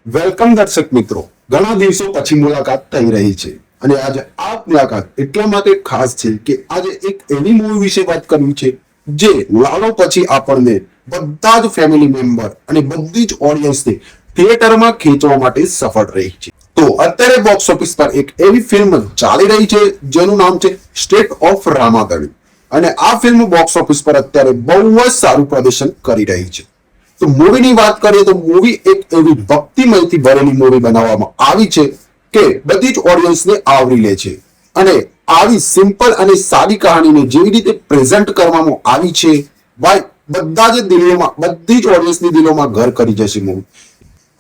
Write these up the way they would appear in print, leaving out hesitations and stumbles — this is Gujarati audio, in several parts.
વેલકમ દર્શક મિત્રો, ઘણા દિવસો પછી મુલાકાત થઈ રહી છે અને આજે આ મુલાકાત એટલા માટે ખાસ છે કે આજે એક એવી મૂવી વિશે વાત કરવી છે જે લાલો પછી આપણને બધા જ ફેમિલી મેમ્બર અને બધી જ ઓડિયન્સને થિયેટરમાં ખેંચવા માટે સફળ રહી છે. તો અત્યારે બોક્સ ઓફિસ પર એક એવી ફિલ્મ ચાલી રહી છે જેનું નામ છે સ્ટેટ ઓફ રામાદણી અને આ ફિલ્મ બોક્સ ઓફિસ પર અત્યારે બહુ જ સારું પ્રદર્શન કરી રહી છે. તો મૂવીની વાત કરીએ તો મૂવી એક એવી ભક્તિમયથી ભરેલી મૂવી બનાવવામાં આવી છે કે બધી જ ઓડિયન્સને આવરી લે છે અને આવી સિમ્પલ અને સાદી કહાનીને જેવી રીતે પ્રેઝન્ટ કરવામાં આવી છે ભાઈ બધા જ દિલોમાં, બધી જ ઓડિયન્સની દિલોમાં ઘર કરી જશે મૂવી.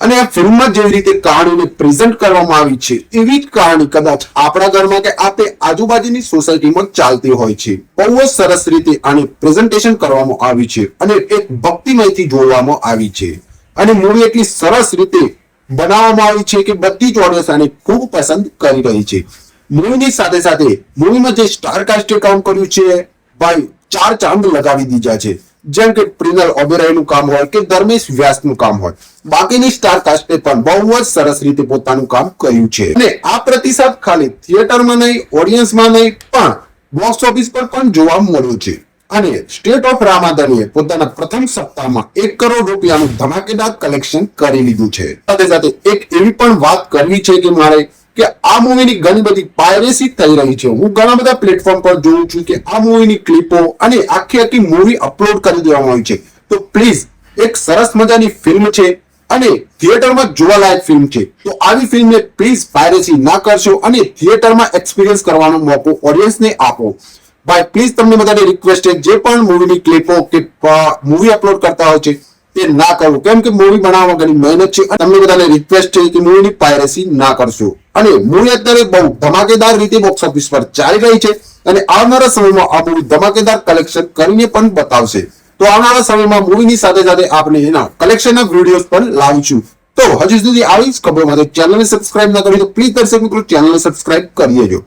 અને આ ફિલ્મમાં જેવી રીતે કહાનીને પ્રેઝન્ટ કરવામાં આવી છે એવી જ કહાની કદાચ આપણા ઘરમાં કે આપણે આજુબાજુની સોસાયટીમાં ચાલતી હોય છે. બહુ જ સરસ રીતે આને પ્રેઝન્ટેશન કરવામાં આવી છે અને એક ભક્તિમયથી જોડવામાં આવી છે અને મૂવી એટલી સરસ રીતે બનાવવામાં આવી છે કે બધી જ ઓડિયન્સ આને ખૂબ પસંદ કરી રહી છે. મૂવીની સાથે સાથે મૂવીમાં જે સ્ટાર કાસ્ટે કામ કર્યું છે ભાઈ 4 ચાંદ લગાવી દીધા છે. જેમ કે પ્રિનલ ઓબેરોયનું કામ હોય કે ધર્મેશ વ્યાસનું કામ હોય, બાકીની સ્ટાર કાસ્ટે પણ બહુ જ સરસ રીતે પોતાનું કામ કર્યું છે અને આ પ્રતિસાદ ખાલી થિયેટરમાં નહીં, ઓડિયન્સમાં નહીં પણ બોક્સ ઓફિસ પર પણ જોવા મળ્યો છે. અને સ્ટેટ ઓફ રામાદણીએ પોતાના પ્રથમ સપ્તાહમાં 1 કરોડ રૂપિયાનું ધમાકેદાર કલેક્શન કરી લીધું છે. સાથે સાથે એક એવી પણ વાત કરવી છે કે મારે કે આ મૂવીની ઘણી બધી પાયરેસી થઈ રહી છે. હું ઘણા બધા પ્લેટફોર્મ પર જોઉં છું કે આ મૂવીની ક્લિપો અને આખી મૂવી અપલોડ કરી દેવામાં આવી છે. તો પ્લીઝ, એક સરસ મજાની ફિલ્મ છે અને થિયેટરમાં જોવાલાયક ફિલ્મ છે, તો આવી ફિલ્મને પ્લીઝ પાયરેસી ના કરશો અને થિયેટરમાં એક્સપિરિયન્સ કરવાનો મોકો ઓડિયન્સને આપો. ભાઈ પ્લીઝ, તમને બધાને રિક્વેસ્ટ છે જે પણ મૂવીની ક્લિપો કે મૂવી અપલોડ કરતા હોય છે તે ના કરવું, કેમ કે મૂવી બનાવવામાં ઘણી મહેનત છે અને તમને બધાને રિક્વેસ્ટ છે કે મૂવીની પાયરેસી ના કરશો. અને મૂવી અત્યારે બહુ ધમાકેદાર રીતે બોક્સ ઓફિસ પર ચાલી રહી છે અને આવનારા સમયમાં આ મૂવી ધમાકેદાર કલેક્શન કરીને પણ બતાવશે. તો આવનારા સમયમાં મૂવીની સાથે સાથે આપણે એના કલેક્શનના વિડીયોઝ પણ લાવીશું. તો હજુ સુધી આવી જ ખબર માટે ચેનલને સબસ્ક્રાઇબ ના કરી તો પ્લીઝ દર્શક મિત્રો ચેનલને સબસ્ક્રાઇબ કરી દેજો.